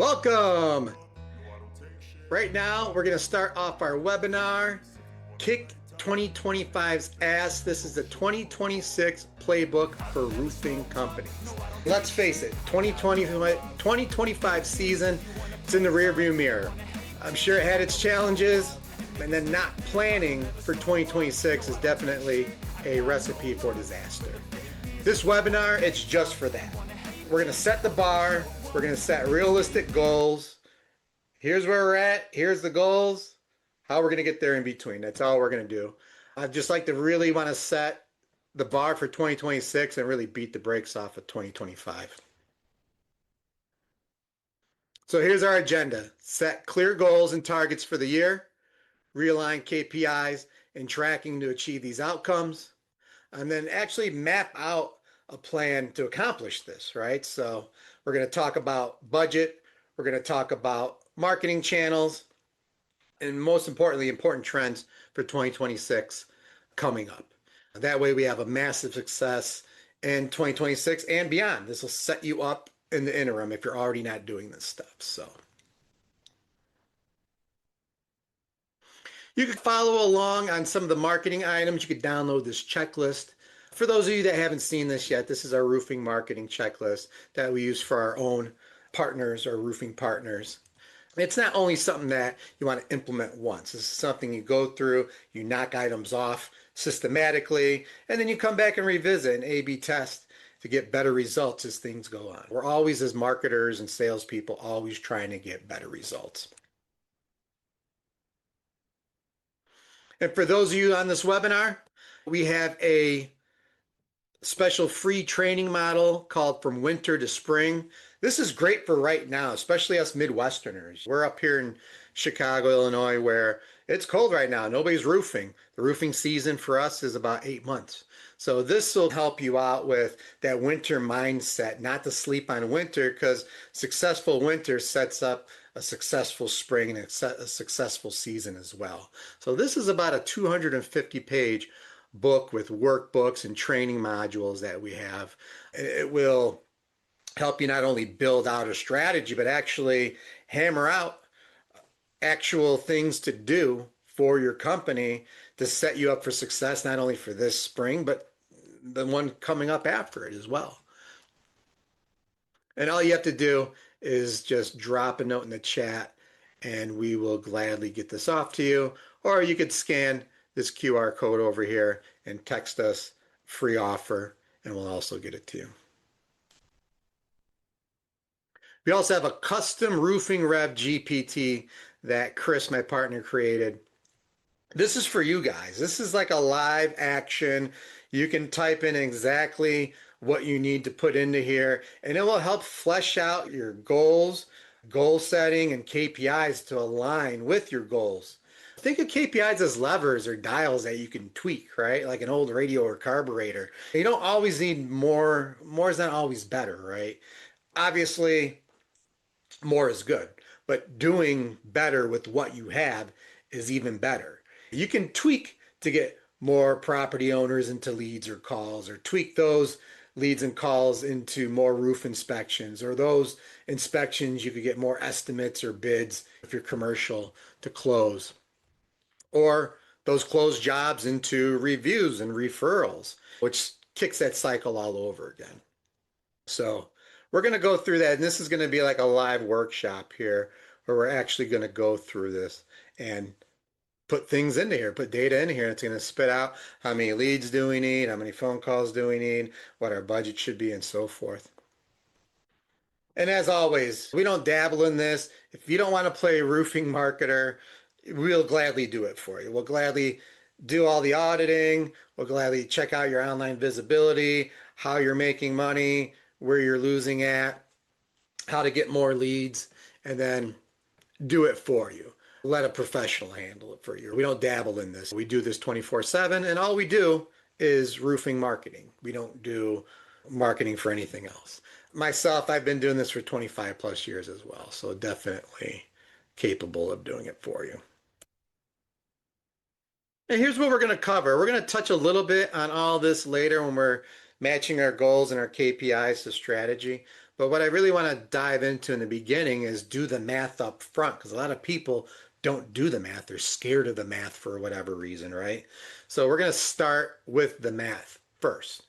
Welcome. Right now, we're going to start off our webinar, Kick 2025's Ass. This is the 2026 playbook for roofing companies. Let's face it, 2025 season, it's in the rearview mirror. I'm sure it had its challenges, and then not planning for 2026 is definitely a recipe for disaster. This webinar, it's just for that. We're going to set the bar. We're going to set realistic goals. Here's where we're at. Here's the goals. How we're going to get there in between. That's all we're going to do. I'd just like to really want to set the bar for 2026 and really beat the brakes off of 2025. So here's our agenda. Set clear goals and targets for the year. Realign KPIs and tracking to achieve these outcomes. And then actually map out a plan to accomplish this, right? So we're going to talk about budget. We're going to talk about marketing channels, and most importantly, important trends for 2026 coming up. That way we have a massive success in 2026 and beyond. This will set you up in the interim if you're already not doing this stuff. So you could follow along on some of the marketing items. You could download this checklist. For those of you that haven't seen this yet, this is our roofing marketing checklist that we use for our own partners or roofing partners. It's not only something that you want to implement once. This is something you go through, you knock items off systematically, and then you come back and revisit and A/B test to get better results as things go on. We're always, as marketers and salespeople, always trying to get better results. And for those of you on this webinar, we have a special free training model called From Winter to Spring. This is great for right now, especially us Midwesterners. We're up here in Chicago, Illinois, where it's cold right now. Nobody's roofing. The roofing season for us is about 8 months. So this will help you out with that winter mindset, not to sleep on winter, because successful winter sets up a successful spring and a successful season as well. So this is about a 250-page book with workbooks and training modules that we have. It will help you not only build out a strategy, but actually hammer out actual things to do for your company to set you up for success, not only for this spring, but the one coming up after it as well. And all you have to do is just drop a note in the chat and we will gladly get this off to you. Or you could scan this QR code over here and text us free offer and we'll also get it to you. We also have a custom Roofing Rev GPT that Chris, my partner, created. This is for you guys. This is like a live action. You can type in exactly what you need to put into here, and it will help flesh out your goals, goal setting, and KPIs to align with your goals. Think of KPIs as levers or dials that you can tweak, right? Like an old radio or carburetor. You don't always need more. More is not always better, right? Obviously, more is good, but doing better with what you have is even better. You can tweak to get more property owners into leads or calls, or tweak those leads and calls into more roof inspections, or those inspections you could get more estimates or bids if you're commercial to close, or those closed jobs into reviews and referrals, which kicks that cycle all over again. So we're going to go through that, and this is going to be like a live workshop here where we're actually going to go through this and put things into here, put data in here. It's going to spit out how many leads do we need, how many phone calls do we need, what our budget should be, and so forth. And as always, we don't dabble in this. If you don't want to play roofing marketer, we'll gladly do it for you. We'll gladly do all the auditing. We'll gladly check out your online visibility, how you're making money, where you're losing at, how to get more leads, and then do it for you. Let a professional handle it for you. We don't dabble in this. We do this 24/7, and all we do is roofing marketing. We don't do marketing for anything else. Myself, I've been doing this for 25 plus years as well, so definitely capable of doing it for you. And here's what we're going to cover. We're going to touch a little bit on all this later when we're matching our goals and our KPIs to strategy. But what I really want to dive into in the beginning is do the math up front because a lot of people don't do the math. They're scared of the math for whatever reason, right? So we're going to start with the math first.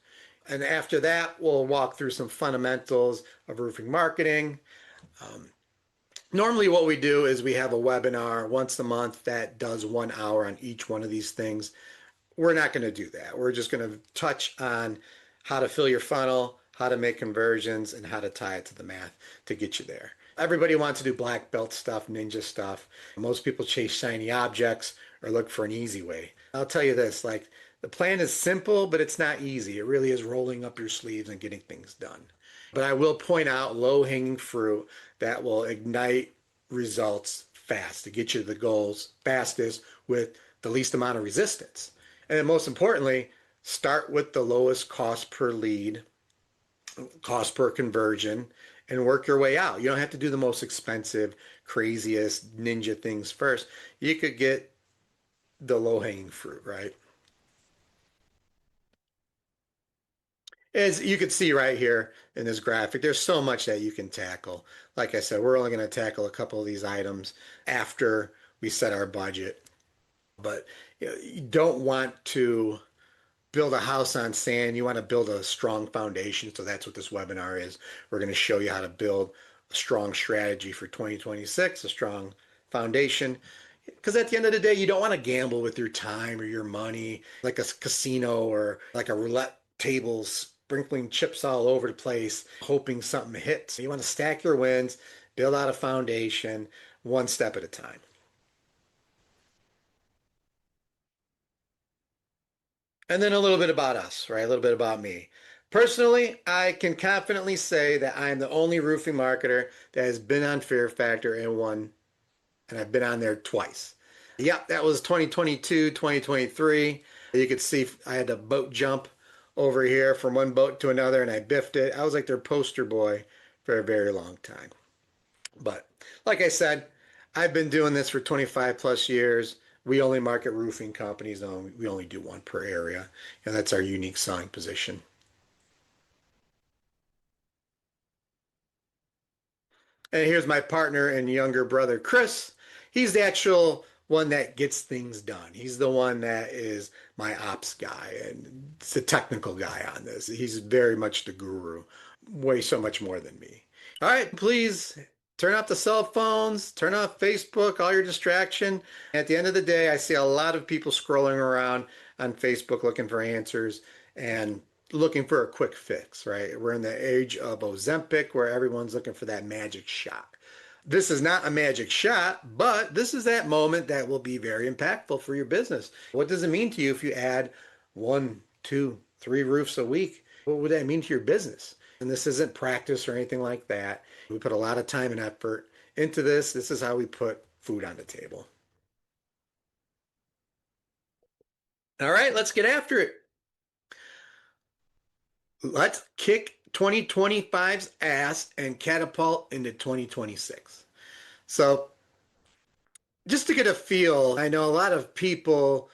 And after that, we'll walk through some fundamentals of roofing marketing. Um, Normally, what we do is we have a webinar once a month that does 1 hour on each one of these things. We're not going to do that. We're just going to touch on how to fill your funnel, how to make conversions, and how to tie it to the math to get you there. Everybody wants to do black belt stuff, ninja stuff. Most people chase shiny objects or look for an easy way. I'll tell you this, like the plan is simple, but it's not easy. It really is rolling up your sleeves and getting things done. But I will point out low-hanging fruit that will ignite results fast to get you to the goals fastest with the least amount of resistance. And then most importantly, start with the lowest cost per lead, cost per conversion, and work your way out. You don't have to do the most expensive, craziest ninja things first. You could get the low-hanging fruit, right? As you can see right here in this graphic, there's so much that you can tackle. Like I said, we're only going to tackle a couple of these items after we set our budget. But you don't want to build a house on sand. You want to build a strong foundation. So that's what this webinar is. We're going to show you how to build a strong strategy for 2026, a strong foundation. Because at the end of the day, you don't want to gamble with your time or your money like a casino or like a roulette table sprinkling chips all over the place, hoping something hits. You want to stack your wins, build out a foundation one step at a time. And then a little bit about us, right? A little bit about me. Personally, I can confidently say that I am the only roofing marketer that has been on Fear Factor and won, and I've been on there twice. Yep, that was 2022, 2023. You could see I had a boat jump over here from one boat to another and I biffed it. I was like their poster boy for a very long time. But like I said, I've been doing this for 25 plus years. We only market roofing companies. We only do one per area, and that's our unique selling position. And here's my partner and younger brother, Chris. He's the actual one that gets things done. He's the one that is my ops guy and it's the technical guy on this. He's very much the guru, way so much more than me. All right, please turn off the cell phones, turn off Facebook, all your distraction. At the end of the day, I see a lot of people scrolling around on Facebook looking for answers and looking for a quick fix, right? We're in the age of Ozempic where everyone's looking for that magic shot. This is not a magic shot, but this is that moment that will be very impactful for your business. What does it mean to you if you add one, two, three roofs a week? What would that mean to your business? And this isn't practice or anything like that. We put a lot of time and effort into this. This is how we put food on the table. All right, let's get after it. Let's kick 2025's ass and catapult into 2026. So, just to get a feel, I know a lot of people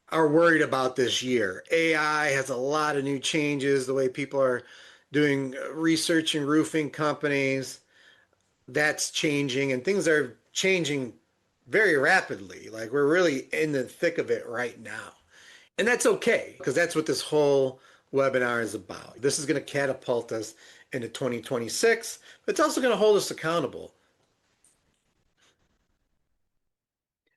are worried about this year. AI has a lot of new changes, the way people are doing research in roofing companies. That's changing, and things are changing very rapidly. Like we're really in the thick of it right now. And that's okay, because that's what this whole webinar is about. This is going to catapult us into 2026, but it's also going to hold us accountable.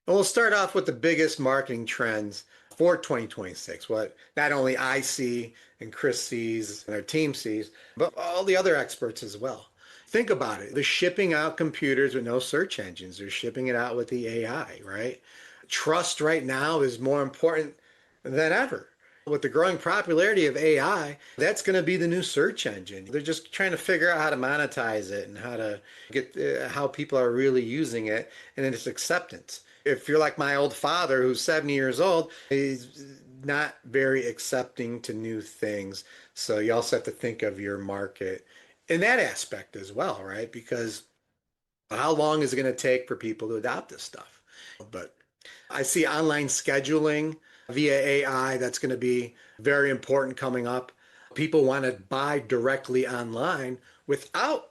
And we'll start off with the biggest marketing trends for 2026. What not only I see and Chris sees and our team sees, but all the other experts as well. Think about it. They're shipping out computers with no search engines. They're shipping it out with the AI, right? Trust right now is more important than ever. With the growing popularity of AI, that's going to be the new search engine. They're just trying to figure out how to monetize it and how to get how people are really using it and its acceptance. If you're like my old father who's 70 years old, he's not very accepting to new things. So you also have to think of your market in that aspect as well, right? Because how long is it going to take for people to adopt this stuff? But I see online scheduling via AI that's going to be very important coming up. People want to buy directly online without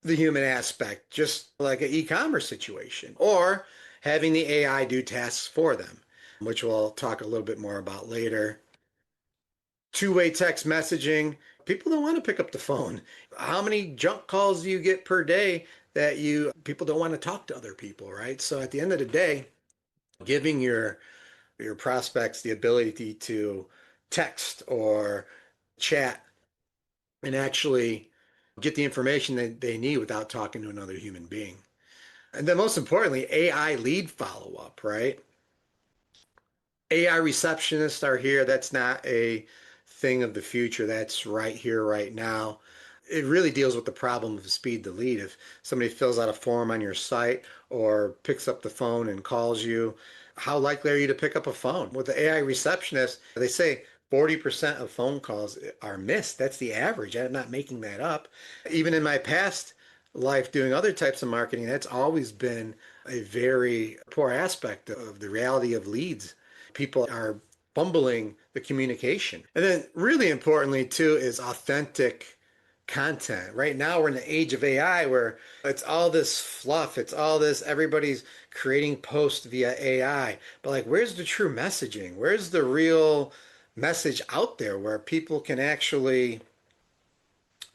the human aspect, just like an e-commerce situation, or having the AI do tasks for them, which we'll talk a little bit more about later. Two-way text messaging. People don't want to pick up the phone. How many junk calls do you get per day that you people don't want to talk to other people, right? So at the end of the day, giving your prospects the ability to text or chat and actually get the information that they need without talking to another human being. And then most importantly, AI lead follow-up, right? AI receptionists are here. That's not a thing of the future. That's right here, right now. It really deals with the problem of speed to lead. If somebody fills out a form on your site or picks up the phone and calls you, how likely are you to pick up a phone? With the AI receptionist, they say 40% of phone calls are missed. That's the average. I'm not making that up. Even in my past life doing other types of marketing, that's always been a very poor aspect of the reality of leads. People are fumbling the communication. And then really importantly too is authentic content. Right now we're in the age of AI where it's all this fluff, it's all this everybody's creating posts via AI. But like where's the true messaging? Where's the real message out there where people can actually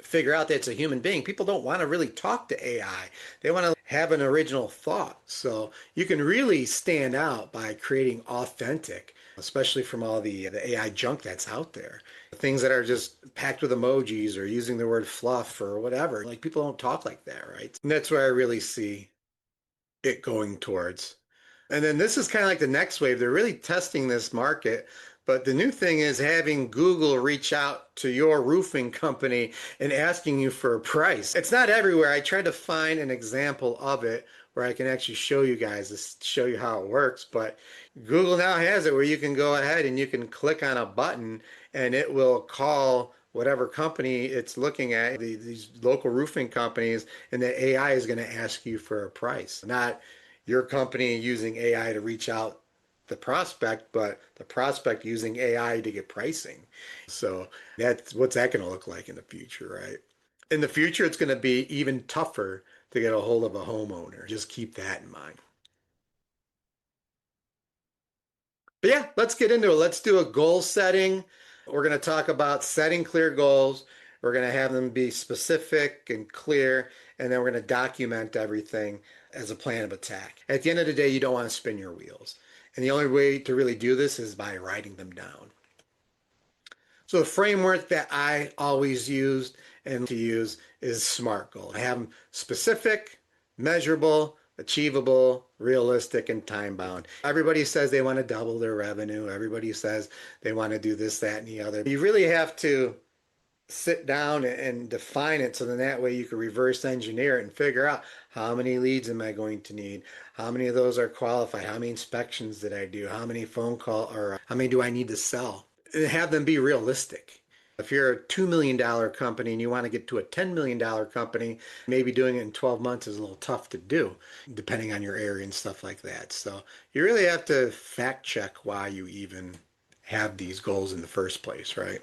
figure out that it's a human being? People don't want to really talk to AI. They want to have an original thought. So you can really stand out by creating authentic, especially from all the AI junk that's out there. Things that are just packed with emojis or using the word fluff or whatever. Like people don't talk like that, right? And that's where I really see it going towards. And then this is kind of like the next wave. They're really testing this market. But the new thing is having Google reach out to your roofing company and asking you for a price. It's not everywhere. I tried to find an example of it where I can actually show you guys, show you how it works. But Google now has it where you can go ahead and you can click on a button and it will call whatever company it's looking at, these local roofing companies, and the AI is going to ask you for a price. Not your company using AI to reach out the prospect, but the prospect using AI to get pricing. So that's what's that going to look like in the future, right? In the future, it's going to be even tougher to get a hold of a homeowner. Just keep that in mind. But yeah, let's get into it. Let's do a goal setting. We're going to talk about setting clear goals. We're going to have them be specific and clear, and then we're going to document everything as a plan of attack. At the end of the day, you don't want to spin your wheels. And the only way to really do this is by writing them down. So the framework that I always used and to use is SMART goal. I have them specific, measurable, achievable, realistic, and time bound. Everybody says they want to double their revenue. Everybody says they want to do this, that, and the other. You really have to sit down and define it so then that way you can reverse engineer it and figure out how many leads am I going to need? How many of those are qualified? How many inspections did I do? How many phone call or how many do I need to sell? And have them be realistic. If you're a $2 million company and you want to get to a $10 million company, maybe doing it in 12 months is a little tough to do, depending on your area and stuff like that. So you really have to fact check why you even have these goals in the first place, right?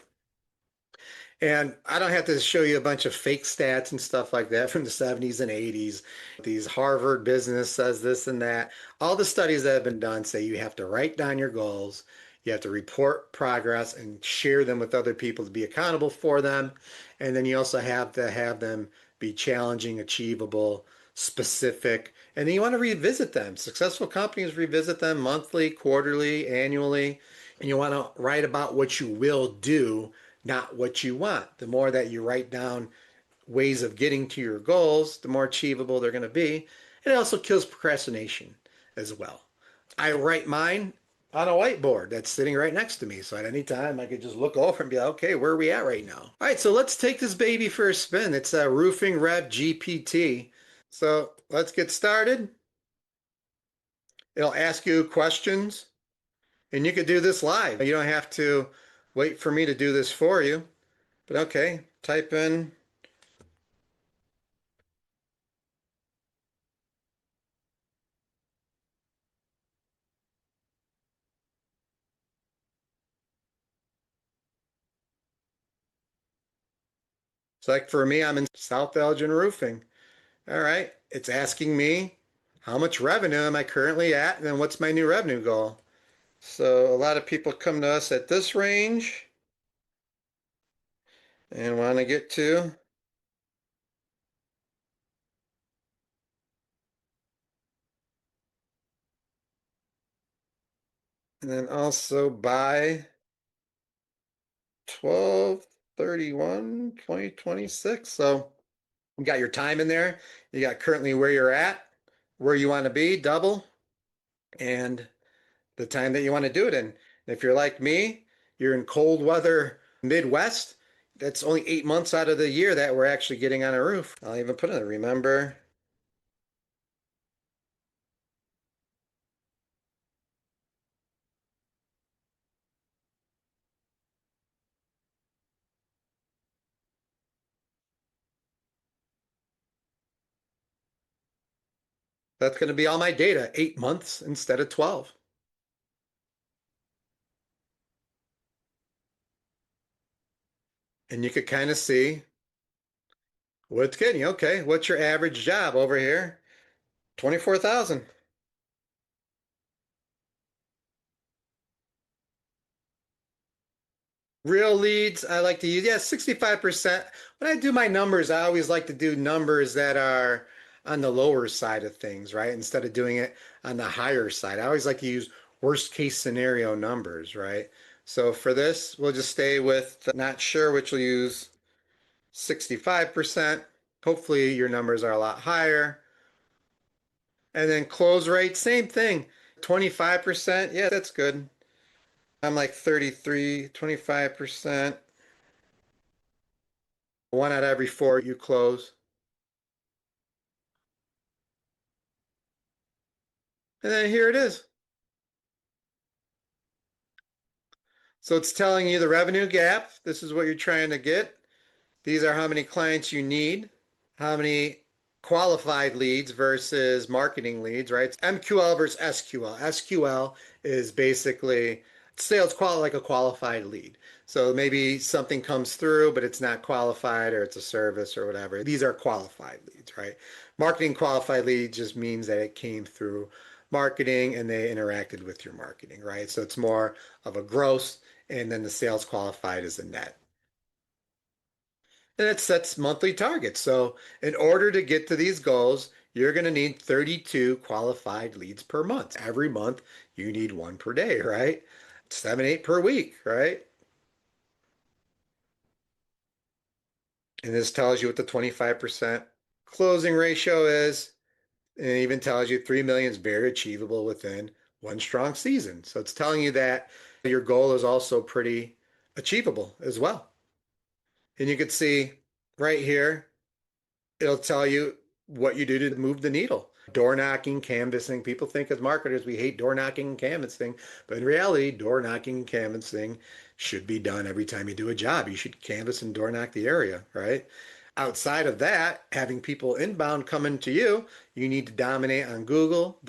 And I don't have to show you a bunch of fake stats and stuff like that from the 70s and 80s. These Harvard business says this and that. All the studies that have been done say you have to write down your goals, you have to report progress and share them with other people to be accountable for them. And then you also have to have them be challenging, achievable, specific. And then you want to revisit them. Successful companies revisit them monthly, quarterly, annually. And you want to write about what you will do, not what you want. The more that you write down ways of getting to your goals, the more achievable they're going to be. And it also kills procrastination as well. I write mine on a whiteboard that's sitting right next to me. So at any time I could just look over and be like, okay, where are we at right now? All right, so let's take this baby for a spin. It's a Roofing REV GPT. So let's get started. It'll ask you questions and you could do this live. You don't have to wait for me to do this for you. But okay, type in It's like for me, I'm in South Elgin Roofing. All right. It's asking me how much revenue am I currently at, and then what's my new revenue goal? So a lot of people come to us at this range and want to get to, and then also buy 12/31/2026. So you got your time in there. You got currently where you're at, where you want to be, double, and the time that you want to do it in. If you're like me, you're in cold weather Midwest, that's only 8 months out of the year that we're actually getting on a roof. I'll even put in a remember. That's going to be all my data, 8 months instead of 12. And you could kind of see what's getting you. Okay, what's your average job over here? 24,000. Real leads, I like to use, yeah, 65%. When I do my numbers, I always like to do numbers that are on the lower side of things, right? Instead of doing it on the higher side. I always like to use worst case scenario numbers, right? So for this, we'll just stay with not sure, which will use 65%. Hopefully your numbers are a lot higher. And then close rate, same thing. 25%. Yeah, that's good. I'm like 33, 25%. One out of every four you close. And then here it is. So it's telling you the revenue gap. This is what you're trying to get. These are how many clients you need, how many qualified leads versus marketing leads, right? It's MQL versus SQL. SQL is basically sales qual like a qualified lead. So maybe something comes through, but it's not qualified or it's a service or whatever. These are qualified leads, right? Marketing qualified lead just means that it came through marketing and they interacted with your marketing, right? So it's more of a gross, and then the sales qualified is a net. And it sets monthly targets. So in order to get to these goals, you're going to need 32 qualified leads per month. Every month, you need one per day, right? 7, 8 per week, right? And this tells you what the 25% closing ratio is. And it even tells you 3 million is very achievable within one strong season. So it's telling you that your goal is also pretty achievable as well. And you can see right here, it'll tell you what you do to move the needle. Door knocking, canvassing. People think as marketers we hate door knocking and canvassing, but in reality, door knocking and canvassing should be done every time you do a job. You should canvass and door knock the area, right? Outside of that, having people inbound coming to you, you need to dominate on Google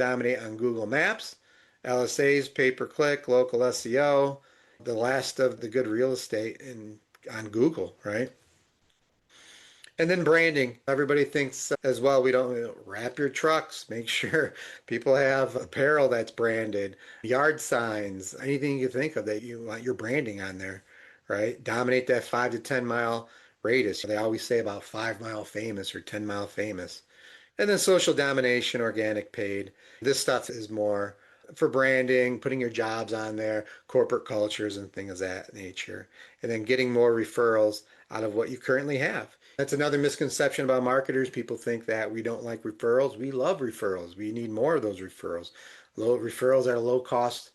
Maps, LSAs, pay per click, local SEO, the last of the good real estate in on Google, right? And then branding. Everybody thinks as well, we don't wrap your trucks. Make sure people have apparel that's branded, yard signs, anything you think of that you want your branding on there, right? Dominate that 5 to 10 mile radius. They always say about 5 mile famous or 10 mile famous. And then social domination, organic paid. This stuff is more for branding, putting your jobs on there, corporate cultures, and things of that nature. And then getting more referrals out of what you currently have. That's another misconception about marketers. People think that we don't like referrals. We love referrals. We need more of those referrals. Low referrals are low cost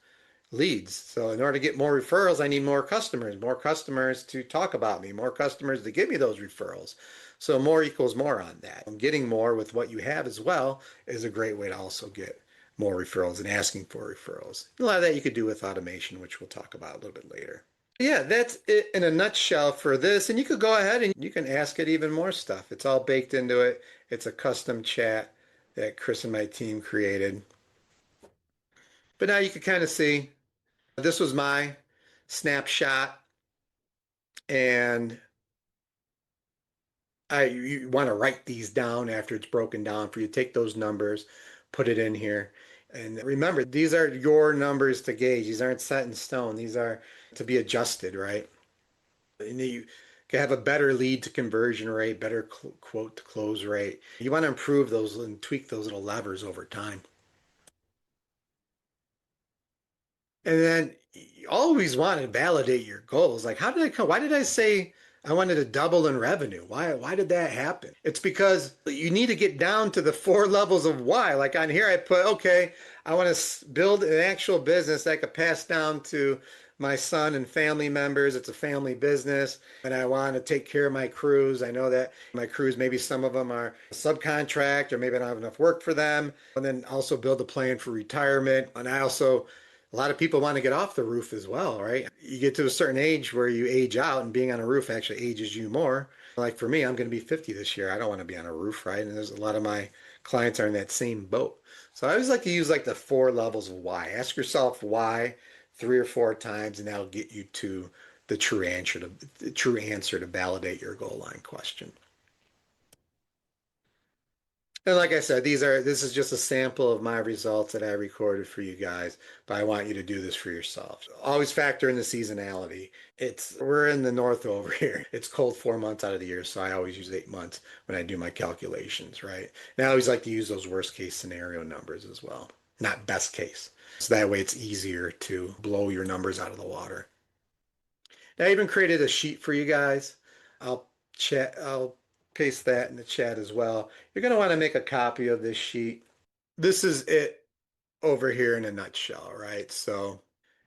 leads. So in order to get more referrals, I need more customers to talk about me, more customers to give me those referrals. So more equals more on that. And getting more with what you have as well is a great way to also get more referrals and asking for referrals. A lot of that you could do with automation, which we'll talk about a little bit later. Yeah, that's it in a nutshell for this. And you could go ahead and you can ask it even more stuff. It's all baked into it. It's a custom chat that Chris and my team created. But now you can kind of see this was my snapshot, and you want to write these down after it's broken down for you. Take those numbers, put it in here. And remember, these are your numbers to gauge. These aren't set in stone. These are to be adjusted, right? And you can have a better lead to conversion rate, better quote to close rate. You want to improve those and tweak those little levers over time. And then you always want to validate your goals. Like, how did I come? Why did I say I wanted to double in revenue? Why did that happen? It's because you need to get down to the four levels of why. Like on here, I put, okay, I want to build an actual business that I could pass down to my son and family members. It's a family business, and I want to take care of my crews. I know that my crews, maybe some of them are subcontract, or maybe I don't have enough work for them. And then also build a plan for retirement. And I also a lot of people want to get off the roof as well, right? You get to a certain age where you age out, and being on a roof actually ages you more. Like for me, I'm going to be 50 this year. I don't want to be on a roof, right? And there's a lot of my clients are in that same boat. So I always like to use like the four levels of why. Ask yourself why three or four times, and that'll get you to the true answer to validate your goal line question. And like I said, this is just a sample of my results that I recorded for you guys, but I want you to do this for yourself. Always factor in the seasonality. We're in the north over here. It's cold 4 months out of the year, so I always use 8 months when I do my calculations, right? And I always like to use those worst case scenario numbers as well, not best case. So that way it's easier to blow your numbers out of the water. Now, I even created a sheet for you guys. I'll paste that in the chat as well. You're going to want to make a copy of this sheet. This is it over here in a nutshell, right? So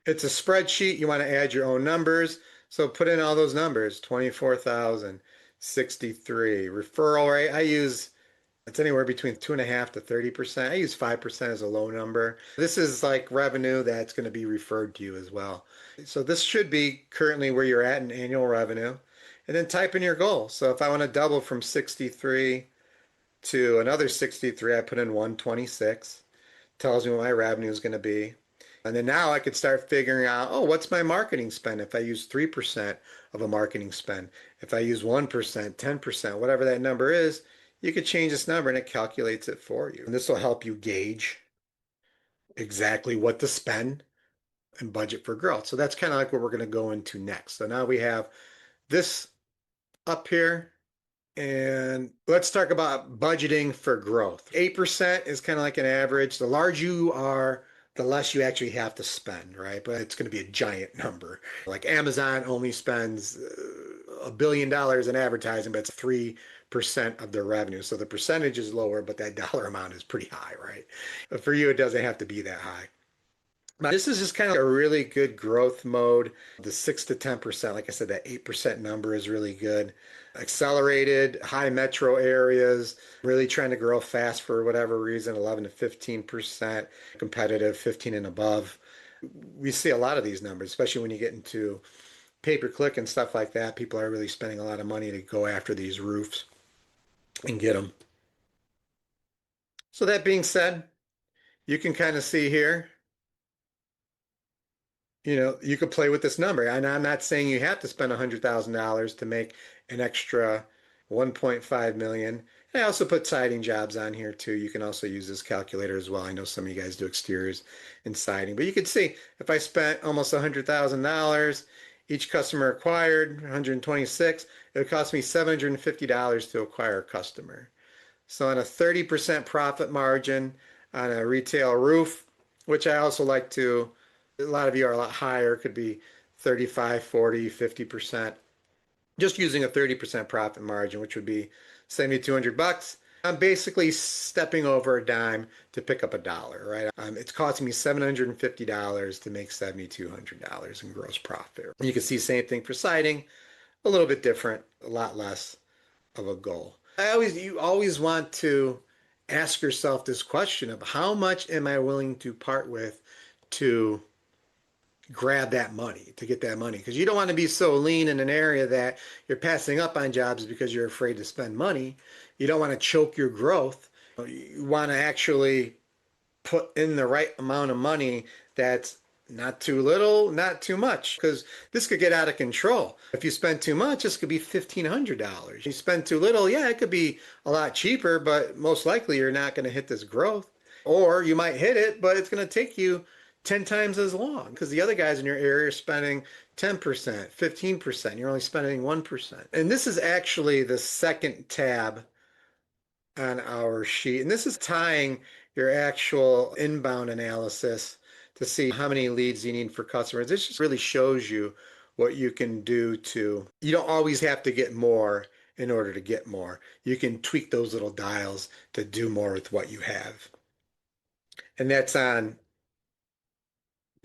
it's a spreadsheet. You want to add your own numbers. So put in all those numbers, 24,063. Referral rate, it's anywhere between 2.5 to 30%. I use 5% as a low number. This is like revenue that's going to be referred to you as well. So this should be currently where you're at in annual revenue. And then type in your goal. So if I want to double from 63 to another 63, I put in 126. Tells me what my revenue is going to be. And then now I could start figuring out, oh, what's my marketing spend if I use 3% of a marketing spend? If I use 1%, 10%, whatever that number is, you could change this number and it calculates it for you. And this will help you gauge exactly what to spend and budget for growth. So that's kind of like what we're going to go into next. So now we have this up here. And let's talk about budgeting for growth. 8% is kind of like an average. The larger you are, the less you actually have to spend, right? But it's going to be a giant number. Like Amazon only spends $1 billion in advertising, but it's 3% of their revenue. So the percentage is lower, but that dollar amount is pretty high, right? But for you, it doesn't have to be that high. This is just kind of a really good growth mode. The 6 to 10%, like I said, that 8% number is really good. Accelerated, high metro areas, really trying to grow fast for whatever reason, 11 to 15%, competitive, 15 and above. We see a lot of these numbers, especially when you get into pay-per-click and stuff like that. People are really spending a lot of money to go after these roofs and get them. So that being said, you can kind of see here, you could play with this number. And I'm not saying you have to spend $100,000 to make an extra 1.5 million. And I also put siding jobs on here too. You can also use this calculator as well. I know some of you guys do exteriors and siding, but you can see if I spent almost $100,000, each customer acquired 126, it would cost me $750 to acquire a customer. So on a 30% profit margin on a retail roof, which I also like to, a lot of you are a lot higher, could be 35, 40, 50%. Just using a 30% profit margin, which would be 7,200 bucks. I'm basically stepping over a dime to pick up a dollar, right? It's costing me $750 to make $7,200 in gross profit. And you can see same thing for siding, a little bit different, a lot less of a goal. You always want to ask yourself this question of how much am I willing to part with to grab that money, to get that money? Because you don't want to be so lean in an area that you're passing up on jobs because you're afraid to spend money. You don't want to choke your growth. You want to actually put in the right amount of money that's Not too little, not too much, because this could get out of control. If you spend too much, this could be $1,500. You spend too little, yeah, it could be a lot cheaper, but most likely you're not going to hit this growth. Or you might hit it, but it's going to take you 10 times as long because the other guys in your area are spending 10%, 15%. You're only spending 1%. And this is actually the second tab on our sheet. And this is tying your actual inbound analysis to see how many leads you need for customers. This just really shows you what you can do to, you don't always have to get more in order to get more. You can tweak those little dials to do more with what you have. And that's on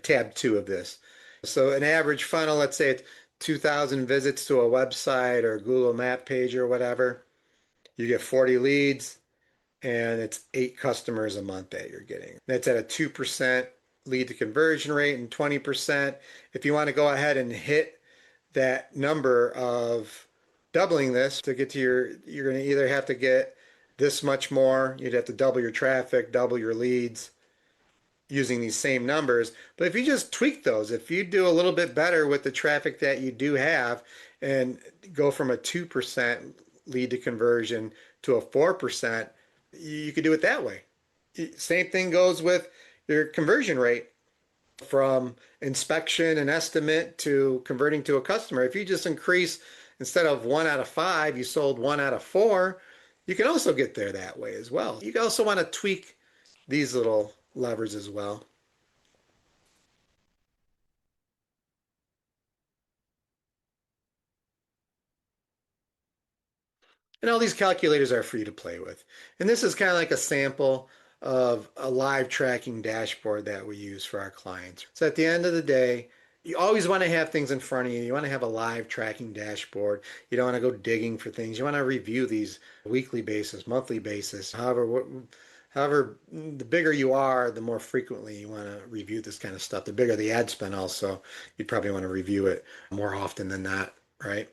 tab 2 of this. So an average funnel, let's say it's 2,000 visits to a website or Google map page or whatever. You get 40 leads and it's 8 customers a month that you're getting. That's at a 2% lead to conversion rate and 20%. If you want to go ahead and hit that number of doubling this to get to you're going to either have to get this much more, you'd have to double your traffic, double your leads using these same numbers. But if you just tweak those, if you do a little bit better with the traffic that you do have and go from a 2% lead to conversion to a 4%, you could do it that way. Same thing goes with your conversion rate from inspection and estimate to converting to a customer. If you just increase, instead of 1 out of 5, you sold 1 out of 4, you can also get there that way as well. You also want to tweak these little levers as well. And all these calculators are free to play with. And this is kind of like a sample of a live tracking dashboard that we use for our clients. So at the end of the day, you always want to have things in front of you. You want to have a live tracking dashboard. You don't want to go digging for things. You want to review these weekly basis, monthly basis, however, the bigger you are, the more frequently you want to review this kind of stuff. The bigger the ad spend also, you'd probably want to review it more often than not, right?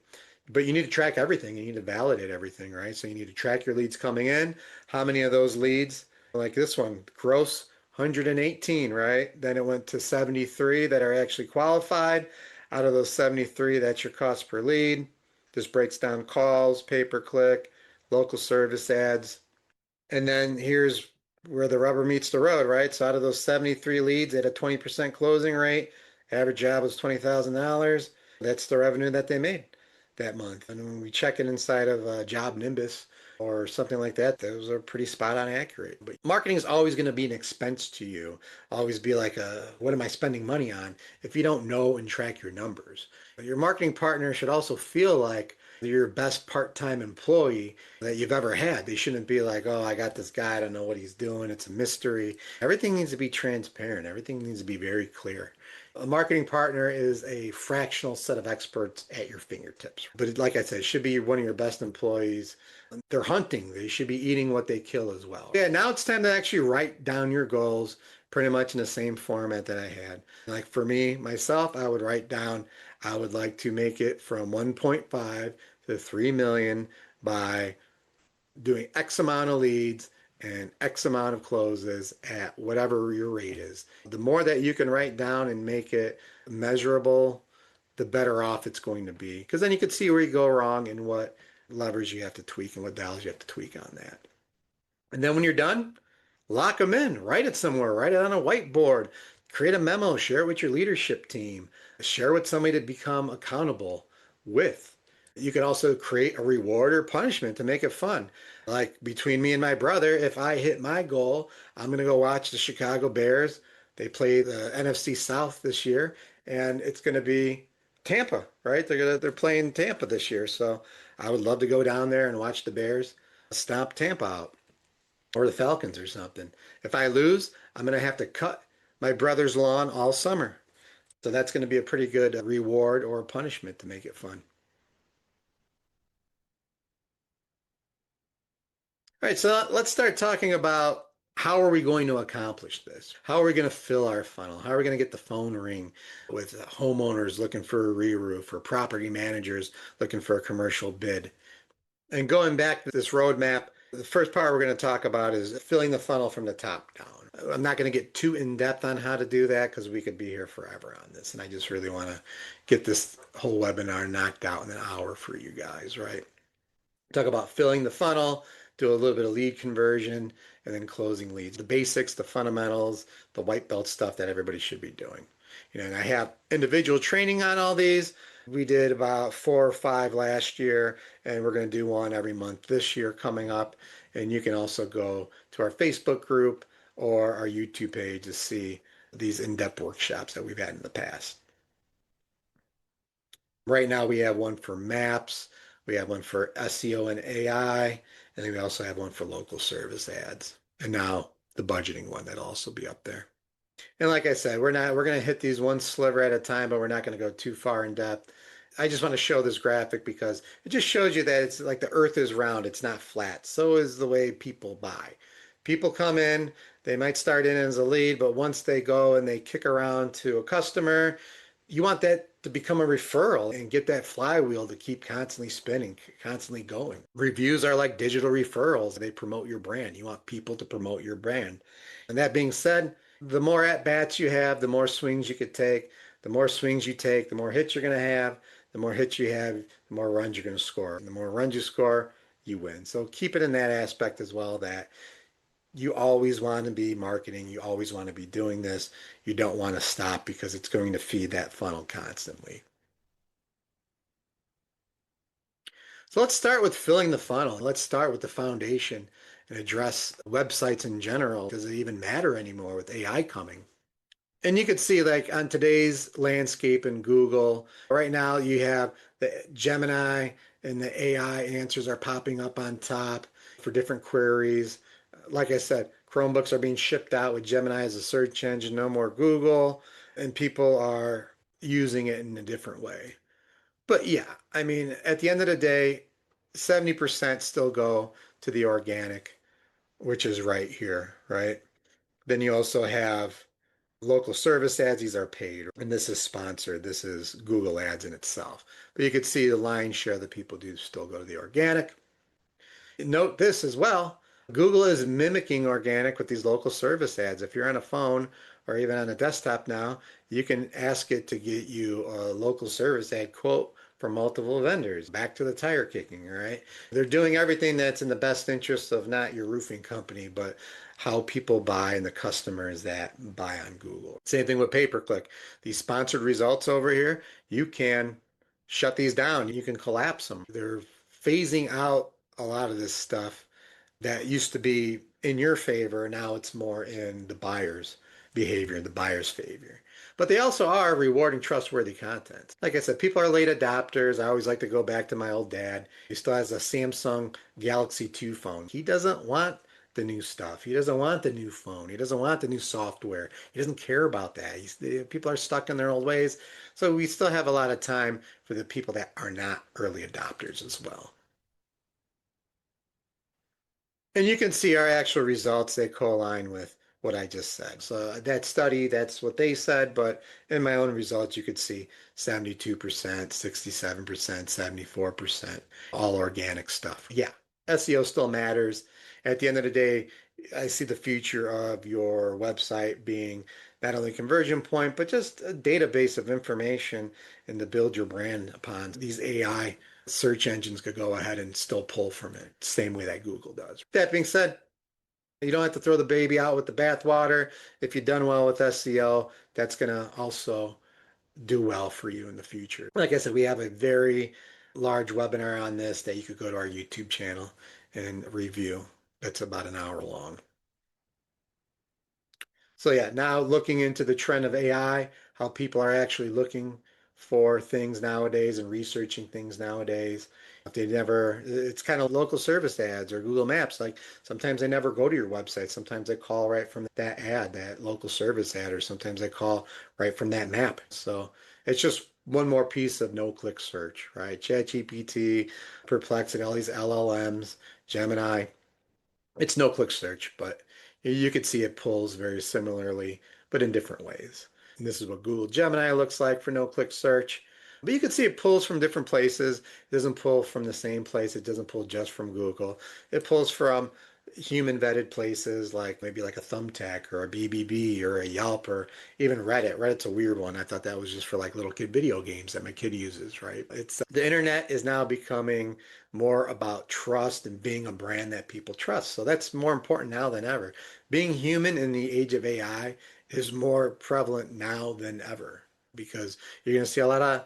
But you need to track everything. You need to validate everything, right? So you need to track your leads coming in. How many of those leads, like this one, gross 118, right? Then it went to 73 that are actually qualified. Out of those 73, that's your cost per lead. This breaks down calls, pay-per-click, local service ads. And then here's where the rubber meets the road, right? So out of those 73 leads at a 20% closing rate, average job was $20,000. That's the revenue that they made that month. And when we check it inside of Job Nimbus or something like that, those are pretty spot on accurate. But marketing is always going to be an expense to you. Always be like, what am I spending money on if you don't know and track your numbers? Your marketing partner should also feel like your best part-time employee that you've ever had. They shouldn't be like, oh, I got this guy, I don't know what he's doing. It's a mystery. Everything needs to be transparent. Everything needs to be very clear. A marketing partner is a fractional set of experts at your fingertips. But like I said, it should be one of your best employees. They're hunting. They should be eating what they kill as well. Yeah, now it's time to actually write down your goals pretty much in the same format that I had. Like for me, myself, I would write down, I would like to make it from 1.5 to 3 million by doing X amount of leads and X amount of closes at whatever your rate is. The more that you can write down and make it measurable, the better off it's going to be. Because then you can see where you go wrong and what levers you have to tweak and what dials you have to tweak on that. And then when you're done, lock them in, write it somewhere, write it on a whiteboard, create a memo, share it with your leadership team, share with somebody to become accountable with. You could also create a reward or punishment to make it fun. Like between me and my brother, if I hit my goal, I'm going to go watch the Chicago Bears. They play the NFC South this year, and it's going to be Tampa, right? They're playing Tampa this year, so I would love to go down there and watch the Bears stomp Tampa out or the Falcons or something. If I lose, I'm going to have to cut my brother's lawn all summer. So that's going to be a pretty good reward or punishment to make it fun. All right, so let's start talking about how are we going to accomplish this? How are we going to fill our funnel? How are we going to get the phone ring with homeowners looking for a re-roof or property managers looking for a commercial bid? And going back to this roadmap, the first part we're going to talk about is filling the funnel from the top down. I'm not going to get too in depth on how to do that because we could be here forever on this. And I just really want to get this whole webinar knocked out in an hour for you guys, right? Talk about filling the funnel, do a little bit of lead conversion, and then closing leads. The basics, the fundamentals, the white belt stuff that everybody should be doing. And I have individual training on all these. We did about 4 or 5 last year, and we're going to do one every month this year coming up. And you can also go to our Facebook group or our YouTube page to see these in-depth workshops that we've had in the past. Right now, we have one for maps, we have one for SEO and AI, and then we also have one for local service ads. And now the budgeting one that'll also be up there. And like I said, we're going to hit these one sliver at a time, but we're not going to go too far in depth. I just want to show this graphic because it just shows you that it's like the earth is round, it's not flat. So is the way people buy. People come in, they might start in as a lead, but once they go and they kick around to a customer, you want that to become a referral and get that flywheel to keep constantly spinning, constantly going. Reviews are like digital referrals. They promote your brand. You want people to promote your brand. And that being said, the more at bats you have, the more swings you could take. The more swings you take, the more hits you're going to have. The more hits you have, the more runs you're going to score. And the more runs you score, you win. So keep it in that aspect as well, that you always want to be marketing. You always want to be doing this. You don't want to stop because it's going to feed that funnel constantly. So let's start with filling the funnel. Let's start with the foundation and address websites in general. Does it even matter anymore with AI coming? And you could see like on today's landscape in Google, right now you have the Gemini and the AI answers are popping up on top for different queries. Like I said, Chromebooks are being shipped out with Gemini as a search engine, no more Google, and people are using it in a different way. But yeah, I mean, at the end of the day, 70% still go to the organic, which is right here, right? Then you also have local service ads. These are paid, and this is sponsored. This is Google Ads in itself. But you can see the lion's share that people do still go to the organic. Note this as well. Google is mimicking organic with these local service ads. If you're on a phone or even on a desktop now, you can ask it to get you a local service ad quote from multiple vendors. Back to the tire kicking, all right? They're doing everything that's in the best interest of not your roofing company, but how people buy and the customers that buy on Google. Same thing with pay-per-click. These sponsored results over here, you can shut these down. You can collapse them. They're phasing out a lot of this stuff that used to be in your favor. Now it's more in the buyer's behavior, the buyer's favor. But they also are rewarding trustworthy content. Like I said, people are late adopters. I always like to go back to my old dad. He still has a Samsung Galaxy 2 phone. He doesn't want the new stuff. He doesn't want the new phone. He doesn't want the new software. He doesn't care about that. People are stuck in their old ways. So we still have a lot of time for the people that are not early adopters as well. And you can see our actual results, they co-align with what I just said. So that study, that's what they said, but in my own results, you could see 72%, 67%, 74%, all organic stuff. Yeah, SEO still matters. At the end of the day, I see the future of your website being not only conversion point, but just a database of information and to build your brand upon. These AI search engines could go ahead and still pull from it, same way that Google does. That being said, you don't have to throw the baby out with the bathwater. If you've done well with SEO, that's going to also do well for you in the future. Like I said, we have a very large webinar on this that you could go to our YouTube channel and review. That's about an hour long. So yeah, now looking into the trend of AI, how people are actually looking for things nowadays and researching things nowadays. If they never, it's kind of local service ads or Google Maps. Like sometimes they never go to your website. Sometimes they call right from that ad, that local service ad, or sometimes they call right from that map. So it's just one more piece of no-click search, right? ChatGPT, Perplexity, all these LLMs, Gemini. It's no-click search, but you could see it pulls very similarly, but in different ways. And this is what Google Gemini looks like for no-click search. But you can see it pulls from different places. It doesn't pull from the same place. It doesn't pull just from Google. It pulls from human vetted places like maybe like a Thumbtack or a BBB or a Yelp or even Reddit. Reddit's a weird one. I thought that was just for like little kid video games that my kid uses, right? It's the internet is now becoming more about trust and being a brand that people trust. So that's more important now than ever. Being human in the age of AI is more prevalent now than ever because you're going to see a lot of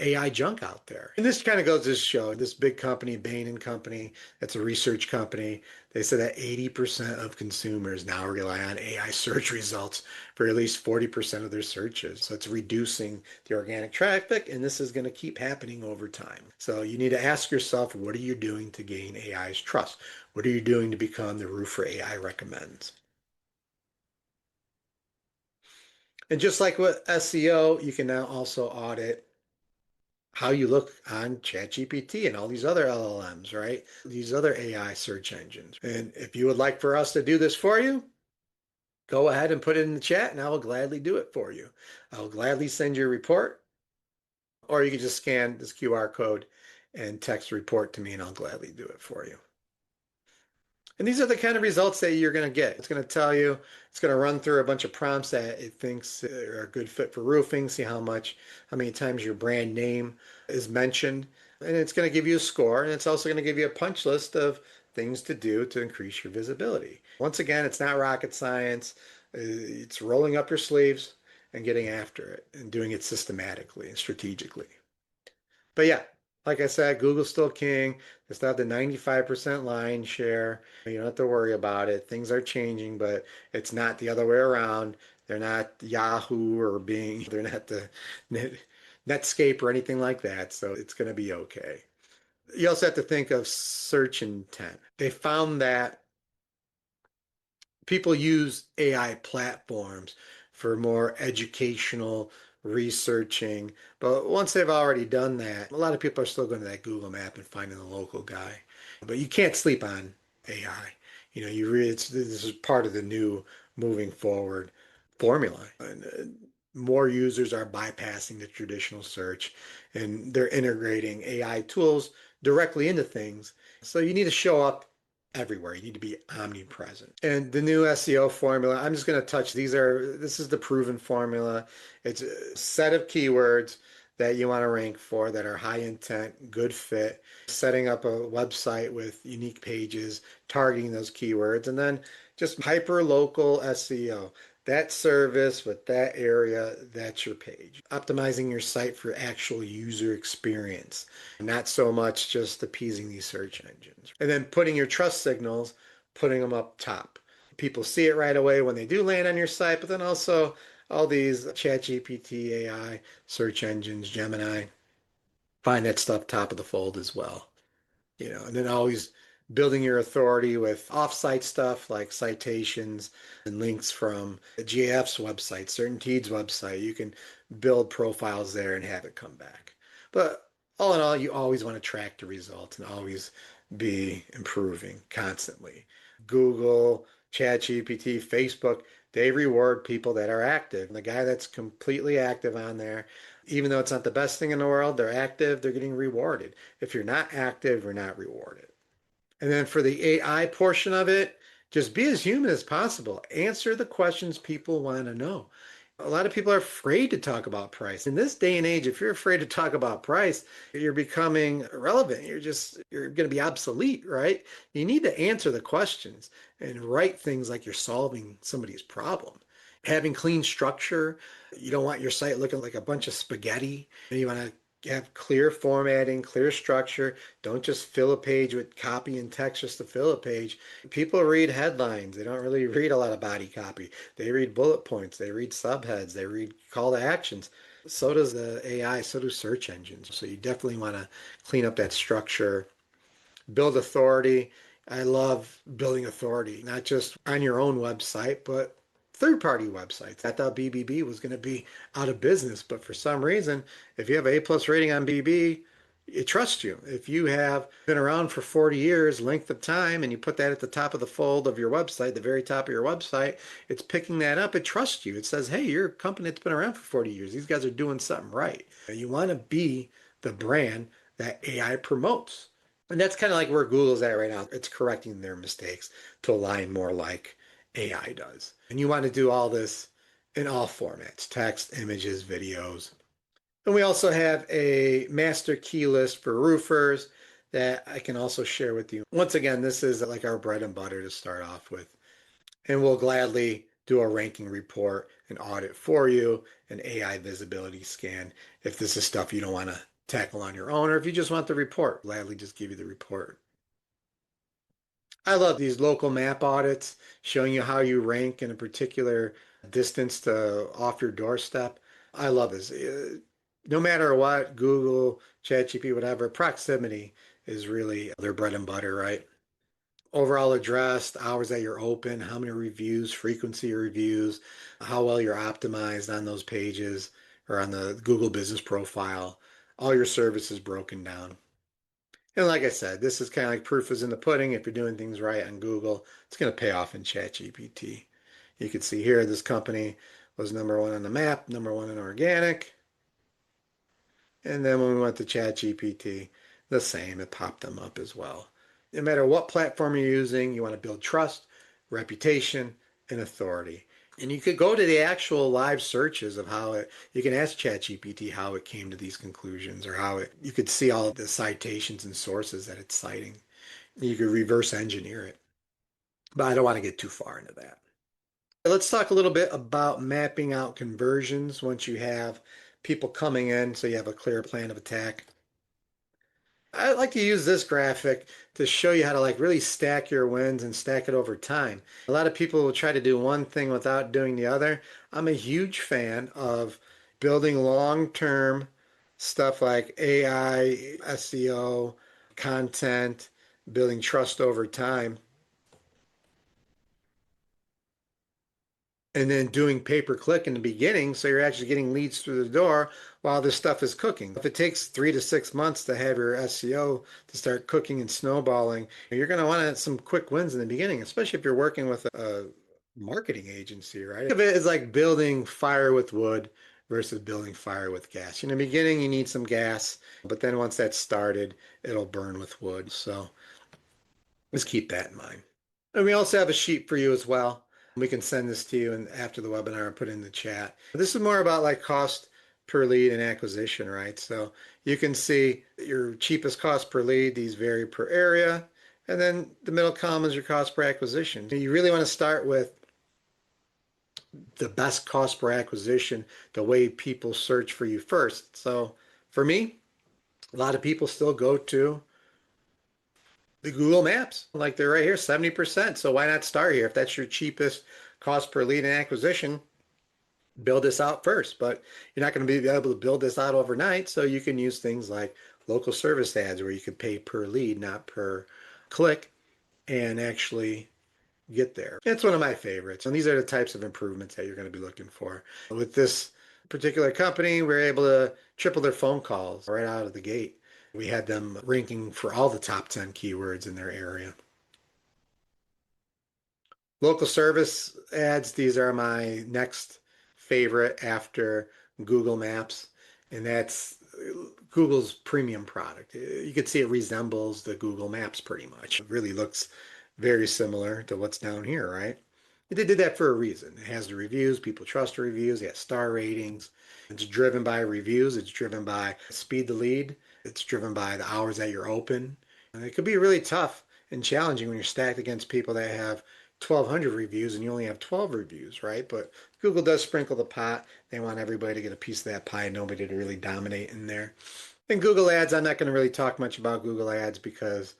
AI junk out there. And this kind of goes to show this big company, Bain and Company, that's a research company. They said that 80% of consumers now rely on AI search results for at least 40% of their searches. So it's reducing the organic traffic, and this is going to keep happening over time. So you need to ask yourself, what are you doing to gain AI's trust? What are you doing to become the roofer AI recommends? And just like with SEO, you can now also audit how you look on ChatGPT and all these other LLMs, right? These other AI search engines. And if you would like for us to do this for you, go ahead and put it in the chat and I will gladly do it for you. I'll gladly send you a report, or you can just scan this QR code and text report to me and I'll gladly do it for you. And these are the kind of results that you're going to get. It's going to tell you, it's going to run through a bunch of prompts that it thinks are a good fit for roofing, see how many times your brand name is mentioned. And it's going to give you a score. And it's also going to give you a punch list of things to do to increase your visibility. Once again, it's not rocket science. It's rolling up your sleeves and getting after it and doing it systematically and strategically. But yeah, like I said, Google's still king. They still have the 95% line share. You don't have to worry about it. Things are changing, but it's not the other way around. They're not Yahoo or Bing. They're not the Netscape or anything like that. So it's going to be okay. You also have to think of search intent. They found that people use AI platforms for more educational researching. But once they've already done that, a lot of people are still going to that Google map and finding the local guy. But you can't sleep on AI. You know, this is part of the new moving forward formula. And more users are bypassing the traditional search and they're integrating AI tools directly into things. So you need to show up everywhere. You need to be omnipresent. And the new SEO formula, I'm just going to touch this is the proven formula. It's a set of keywords that you want to rank for that are high intent, good fit, setting up a website with unique pages, targeting those keywords, and then just hyper local SEO. That service with that area, that's your page. Optimizing your site for actual user experience, not so much just appeasing these search engines. And then putting your trust signals, putting them up top. People see it right away when they do land on your site, but then also all these ChatGPT, AI, search engines, Gemini, find that stuff top of the fold as well. You know, and then always building your authority with off-site stuff like citations and links from the GAF's website, CertainTeed's website. You can build profiles there and have it come back. But all in all, you always want to track the results and always be improving constantly. Google, ChatGPT, Facebook, they reward people that are active. And the guy that's completely active on there, even though it's not the best thing in the world, they're active, they're getting rewarded. If you're not active, you're not rewarded. And then for the AI portion of it, just be as human as possible. Answer the questions people want to know. A lot of people are afraid to talk about price. In this day and age, if you're afraid to talk about price, you're becoming irrelevant. You're going to be obsolete, right? You need to answer the questions and write things like you're solving somebody's problem. Having clean structure, you don't want your site looking like a bunch of spaghetti. You want to have clear formatting, clear structure. Don't just fill a page with copy and text just to fill a page. People read headlines. They don't really read a lot of body copy. They read bullet points. They read subheads. They read call to actions. So does the AI. So do search engines. So you definitely want to clean up that structure, build authority. I love building authority, not just on your own website, but third-party websites. I thought BBB was going to be out of business, but for some reason, if you have an A+ rating on BBB, it trusts you. If you have been around for 40 years, length of time, and you put that at the top of the fold of your website, the very top of your website, it's picking that up. It trusts you. It says, hey, you're a company that's been around for 40 years. These guys are doing something right. And you want to be the brand that AI promotes. And that's kind of like where Google's at right now. It's correcting their mistakes to align more like AI does. And you want to do all this in all formats, text, images, videos. And we also have a master key list for roofers that I can also share with you. Once again, this is like our bread and butter to start off with. And we'll gladly do a ranking report and audit for you, an AI visibility scan if this is stuff you don't want to tackle on your own, or if you just want the report, gladly just give you the report. I love these local map audits showing you how you rank in a particular distance to off your doorstep. I love this. No matter what, Google, ChatGPT, whatever, proximity is really their bread and butter, right? Overall address, the hours that you're open, how many reviews, frequency of reviews, how well you're optimized on those pages or on the Google business profile, all your services broken down. And like I said, this is kind of like proof is in the pudding. If you're doing things right on Google, it's going to pay off in ChatGPT. You can see here this company was number one on the map, number one in organic. And then when we went to ChatGPT, the same, it popped them up as well. No matter what platform you're using, you want to build trust, reputation, and authority. And you could go to the actual live searches of how it, you can ask ChatGPT how it came to these conclusions or how it, you could see all of the citations and sources that it's citing. You could reverse engineer it. But I don't want to get too far into that. Let's talk a little bit about mapping out conversions once you have people coming in so you have a clear plan of attack. I like to use this graphic to show you how to like really stack your wins and stack it over time. A lot of people will try to do one thing without doing the other. I'm a huge fan of building long-term stuff like AI, SEO, content, building trust over time, and then doing pay-per-click in the beginning so you're actually getting leads through the door while this stuff is cooking. If it takes 3 to 6 months to have your SEO to start cooking and snowballing, you're going to want some quick wins in the beginning, especially if you're working with a marketing agency, right? Think of it as like building fire with wood versus building fire with gas. In the beginning, you need some gas, but then once that's started, it'll burn with wood. So just keep that in mind. And we also have a sheet for you as well. We can send this to you and after the webinar and put it in the chat. This is more about like cost per lead and acquisition, right? So you can see your cheapest cost per lead, these vary per area. And then the middle column is your cost per acquisition. You really want to start with the best cost per acquisition, the way people search for you first. So for me, a lot of people still go to the Google Maps. Like they're right here, 70%. So why not start here? If that's your cheapest cost per lead and acquisition, build this out first. But you're not going to be able to build this out overnight. So you can use things like local service ads where you can pay per lead, not per click, and actually get there. It's one of my favorites. And these are the types of improvements that you're going to be looking for. With this particular company, we're able to triple their phone calls right out of the gate. We had them ranking for all the top 10 keywords in their area. Local service ads, these are my next favorite after Google Maps, and that's Google's premium product. You can see it resembles the Google Maps pretty much. It really looks very similar to what's down here, right? They did that for a reason. It has the reviews, people trust the reviews, it has star ratings. It's driven by reviews, it's driven by speed to lead, it's driven by the hours that you're open. And it could be really tough and challenging when you're stacked against people that have 1,200 reviews and you only have 12 reviews, right? But Google does sprinkle the pot. They want everybody to get a piece of that pie, nobody to really dominate in there. And Google Ads, I'm not going to really talk much about Google Ads because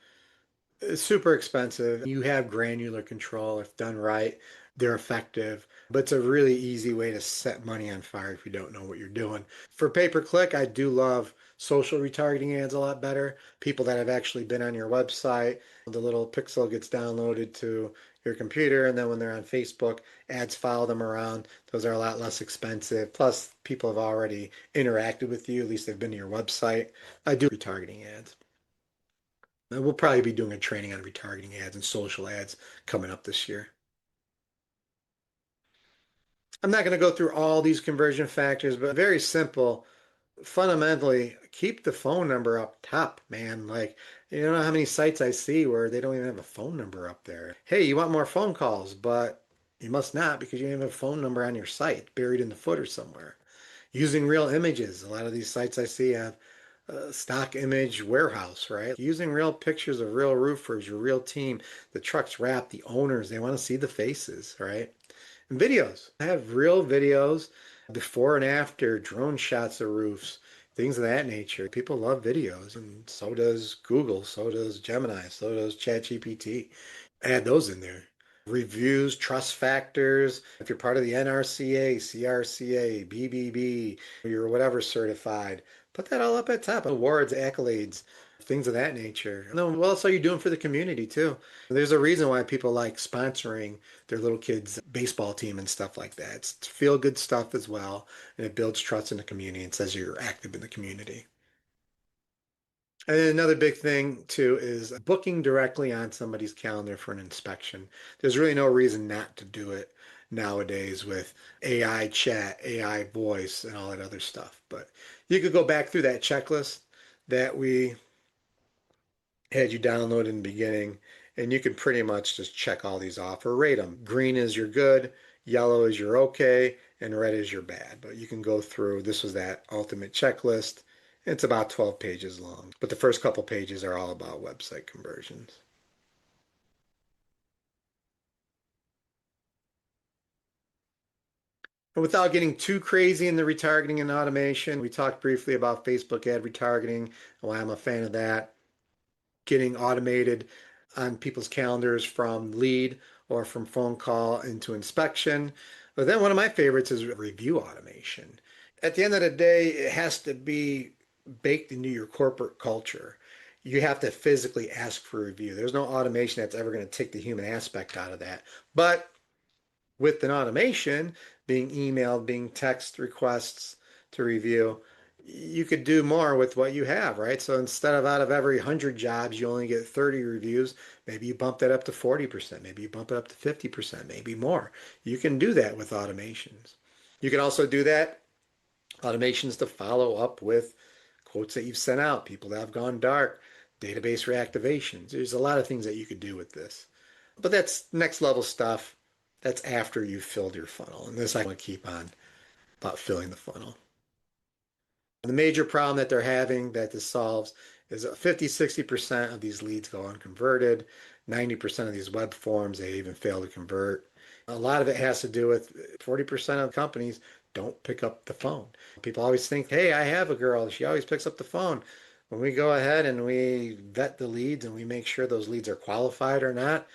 it's super expensive. You have granular control. If done right, they're effective. But it's a really easy way to set money on fire if you don't know what you're doing. For pay-per-click, I do love social retargeting ads a lot better. People that have actually been on your website, the little pixel gets downloaded to your computer, and then when they're on Facebook, ads follow them around. Those are a lot less expensive. Plus, people have already interacted with you, at least they've been to your website. I do retargeting ads. We'll probably be doing a training on retargeting ads and social ads coming up this year. I'm not going to go through all these conversion factors, but very simple. fundamentally keep the phone number up top, man. Like, you don't know how many sites I see where they don't even have a phone number up there. Hey, you want more phone calls, but you must not because you don't have a phone number on your site buried in the footer somewhere. Using real images. A lot of these sites I see have stock image warehouse, right? Using real pictures of real roofers, your real team, the trucks wrapped, the owners, they want to see the faces, right? And videos. I have real videos, before and after, drone shots of roofs, things of that nature. People love videos, and so does Google, so does Gemini, so does ChatGPT. Add those in there. Reviews, trust factors. If you're part of the NRCA, CRCA, BBB, you're whatever certified, put that all up at top. Awards, accolades, things of that nature. And then what else are you doing for the community too? There's a reason why people like sponsoring their little kids' baseball team and stuff like that. It's feel good stuff as well, and it builds trust in the community and says you're active in the community. And then another big thing too is booking directly on somebody's calendar for an inspection. There's really no reason not to do it nowadays with AI chat, AI voice, and all that other stuff. But you could go back through that checklist that we had you download in the beginning, and you can pretty much just check all these off or rate them. Green is you're good, yellow is you're okay, and red is you're bad. But you can go through, this was that ultimate checklist. It's about 12 pages long, but the first couple pages are all about website conversions. And without getting too crazy in the retargeting and automation, we talked briefly about Facebook ad retargeting and why I'm a fan of that. Getting automated on people's calendars from lead or from phone call into inspection. But then one of my favorites is review automation. At the end of the day, it has to be baked into your corporate culture. You have to physically ask for a review. There's no automation that's ever going to take the human aspect out of that. But with an automation being emailed, being text requests to review, you could do more with what you have, right? So instead of out of every 100 jobs, you only get 30 reviews, maybe you bump that up to 40%, maybe you bump it up to 50%, maybe more. You can do that with automations. You can also do that, automations to follow up with quotes that you've sent out, people that have gone dark, database reactivations. There's a lot of things that you could do with this. But that's next level stuff. That's after you've filled your funnel. And this I want to keep on about filling the funnel. The major problem that they're having that this solves is 50, 60% of these leads go unconverted. 90% of these web forms, they even fail to convert. A lot of it has to do with 40% of companies don't pick up the phone. People always think, hey, I have a girl. She always picks up the phone. When we go ahead and we vet the leads and we make sure those leads are qualified or not,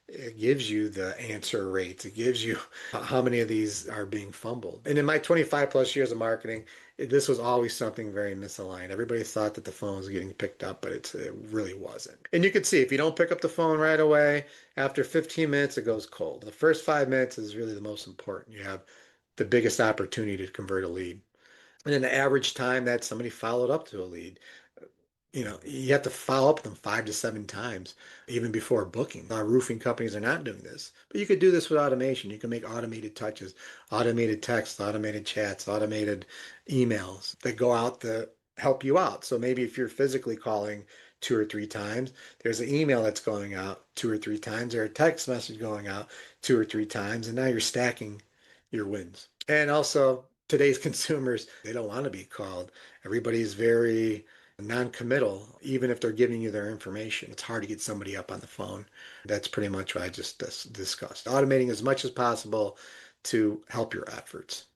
it gives you the answer rates. It gives you how many of these are being fumbled. And in my 25 plus years of marketing, this was always something very misaligned. Everybody thought that the phone was getting picked up, but it really wasn't. And you can see if you don't pick up the phone right away, after 15 minutes, it goes cold. The first 5 minutes is really the most important. You have the biggest opportunity to convert a lead. And then the average time that somebody followed up to a lead, you have to follow up with them 5 to 7 times, even before booking. Our roofing companies are not doing this, but you could do this with automation. You can make automated touches, automated text, automated chats, automated emails that go out to help you out. So maybe if you're physically calling 2 or 3 times, there's an email that's going out 2 or 3 times, or a text message going out 2 or 3 times, and now you're stacking your wins. And also, today's consumers, they don't want to be called. Everybody's very non-committal, even if they're giving you their information. It's hard to get somebody up on the phone. That's pretty much what I just discussed. Automating as much as possible to help your efforts.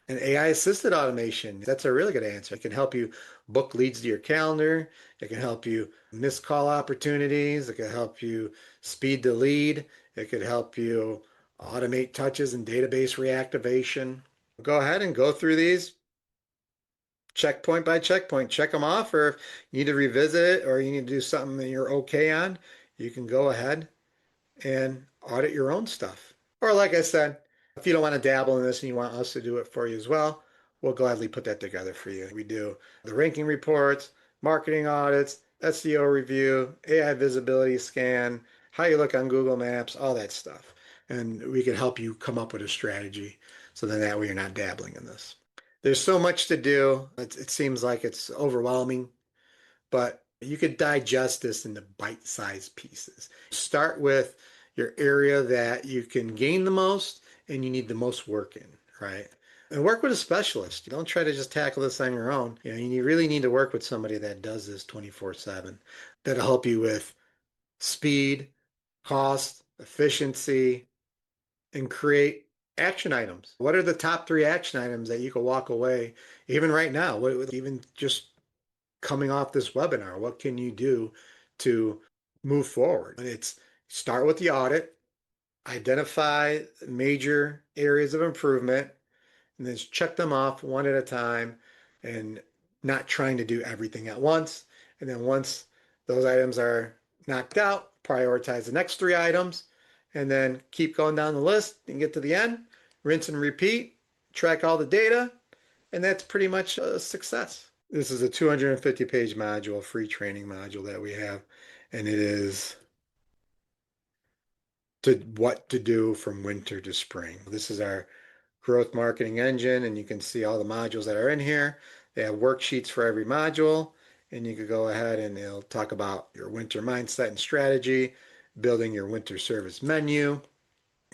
And AI assisted automation, that's a really good answer. It can help you book leads to your calendar. It can help you miss call opportunities. It can help you speed the lead. It could help you automate touches and database reactivation. Go ahead and go through these checkpoint by checkpoint, check them off, or if you need to revisit it or you need to do something that you're okay on, you can go ahead and audit your own stuff. Or like I said, if you don't want to dabble in this and you want us to do it for you as well, we'll gladly put that together for you. We do the ranking reports, marketing audits, SEO review, AI visibility scan, how you look on Google Maps, all that stuff. And we can help you come up with a strategy So then that way you're not dabbling in this. There's so much to do. It seems like it's overwhelming, but you could digest this into bite-sized pieces. Start with your area that you can gain the most and you need the most work in, right? And work with a specialist. Don't try to just tackle this on your own. You really need to work with somebody that does this 24/7. That'll help you with speed, cost, efficiency, and create action items. What are the top three action items that you can walk away, even right now, even just coming off this webinar? What can you do to move forward? And it's start with the audit, identify major areas of improvement, and then check them off one at a time and not trying to do everything at once. And then once those items are knocked out, prioritize the next three items and then keep going down the list and get to the end, rinse and repeat, track all the data, and that's pretty much a success. This is a 250-page module, free training module that we have, and it is to what to do from winter to spring. This is our growth marketing engine, and you can see all the modules that are in here. They have worksheets for every module, and you could go ahead and it'll talk about your winter mindset and strategy, building your winter service menu,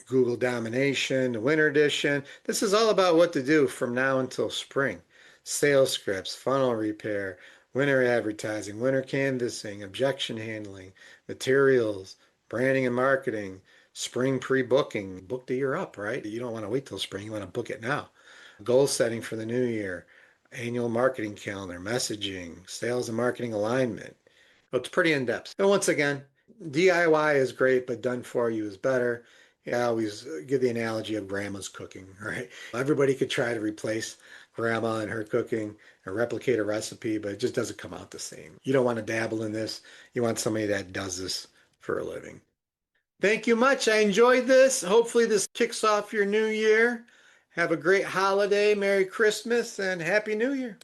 Google domination, the winter edition. This is all about what to do from now until spring. Sales scripts, funnel repair, winter advertising, winter canvassing, objection handling, materials, branding and marketing, spring pre-booking. Book the year up, right? You don't want to wait till spring. You want to book it now. Goal setting for the new year, annual marketing calendar, messaging, sales and marketing alignment. Well, it's pretty in depth. And once again, DIY is great, but done for you is better. I always give the analogy of grandma's cooking, right? Everybody could try to replace grandma and her cooking and replicate a recipe, but it just doesn't come out the same. You don't want to dabble in this. You want somebody that does this for a living. Thank you much. I enjoyed this. Hopefully this kicks off your new year. Have a great holiday, Merry Christmas, and Happy New Year.